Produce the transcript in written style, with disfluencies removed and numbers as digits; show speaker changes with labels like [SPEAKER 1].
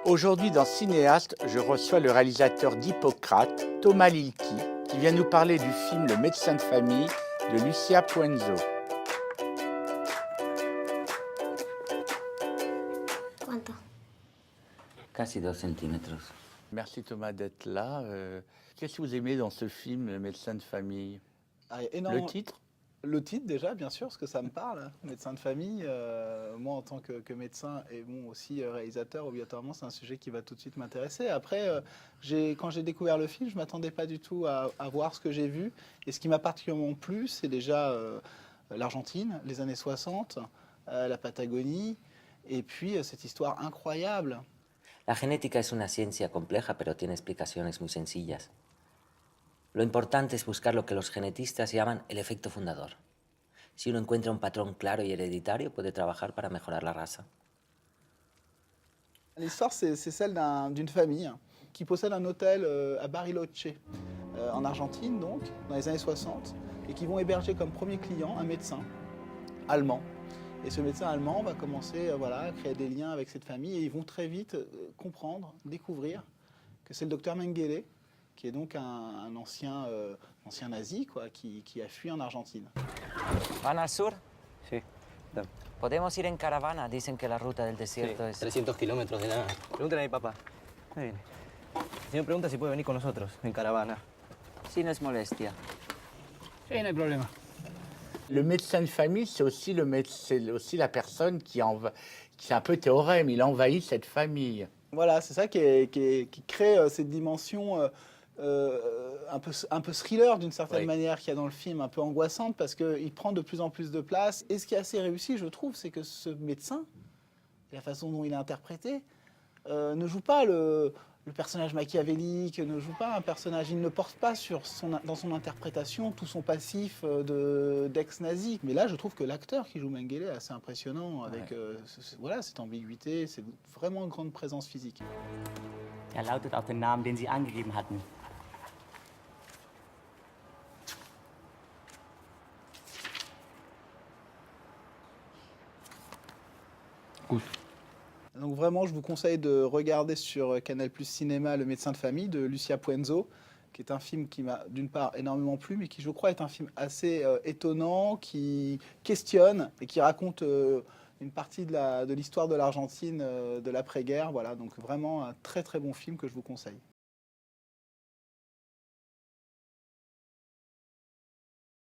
[SPEAKER 1] Aujourd'hui, dans Cinéaste, je reçois le réalisateur d'Hippocrate, Thomas Lilky, qui vient nous parler du film Le médecin de famille de Lucia Puenzo.
[SPEAKER 2] ¿Cuánto?
[SPEAKER 3] Casi 2 centímetros.
[SPEAKER 1] Merci Thomas d'être là. Qu'est-ce que vous aimez dans ce film, Le médecin de famille? Le titre?
[SPEAKER 4] Le titre déjà, bien sûr, parce que ça me parle, médecin de famille. Moi, en tant que médecin et bon, aussi réalisateur, obligatoirement, c'est un sujet qui va tout de suite m'intéresser. Après, quand j'ai découvert le film, je ne m'attendais pas du tout à voir ce que j'ai vu. Et ce qui m'a particulièrement plu, c'est déjà l'Argentine, les années 60, la Patagonie, et puis cette histoire incroyable.
[SPEAKER 3] La genética es una ciencia compleja, pero tiene explicaciones muy sencillas. Lo importante es buscar lo que los genetistas llaman el efecto fundador. Si uno encuentra un patrón claro y hereditario, puede trabajar para mejorar la raza.
[SPEAKER 4] L'histoire, c'est celle d'une famille qui possède un hôtel à Bariloche, en Argentine, donc, dans les années 60, et qui vont héberger comme premier client un médecin allemand. Et ce médecin allemand va commencer à créer des liens avec cette famille, et ils vont très vite comprendre, découvrir que c'est le docteur Mengele, qui est donc un ancien nazi qui a fui en Argentine.
[SPEAKER 5] ¿Van al sur?
[SPEAKER 6] Sí, dame.
[SPEAKER 5] Podemos ir en caravana. Dicen que la ruta del desierto es...
[SPEAKER 6] 300 kilómetros de nada. Pregúntale a mi papá. Ahí viene. El señor pregunta si puede venir con nosotros, en caravana.
[SPEAKER 5] Si no es molestia.
[SPEAKER 6] Sí, no hay problema.
[SPEAKER 1] Le médecin de famille, c'est aussi la personne qui c'est un peu théorème, il envahit cette famille.
[SPEAKER 4] Voilà, c'est ça qui crée cette dimension un peu thriller d'une certaine manière qu'il y a dans le film, un peu angoissante, parce qu'il prend de plus en plus de place. Et ce qui est assez réussi, je trouve, c'est que ce médecin, la façon dont il est interprété, ne joue pas le personnage machiavélique, ne joue pas un personnage, il ne porte pas dans son interprétation tout son passif d'ex-nazi. Mais là, je trouve que l'acteur qui joue Mengele est assez impressionnant, avec cette ambiguïté, c'est vraiment une grande présence physique.
[SPEAKER 7] Lautet auch den Namen, den Sie angegeben hatten.
[SPEAKER 4] Donc vraiment, je vous conseille de regarder sur Canal+ Cinéma Le médecin de famille de Lucia Puenzo, qui est un film qui m'a d'une part énormément plu, mais qui je crois est un film assez étonnant, qui questionne et qui raconte une partie de l'histoire de l'Argentine de l'après-guerre. Voilà, donc vraiment un très très bon film que je vous conseille.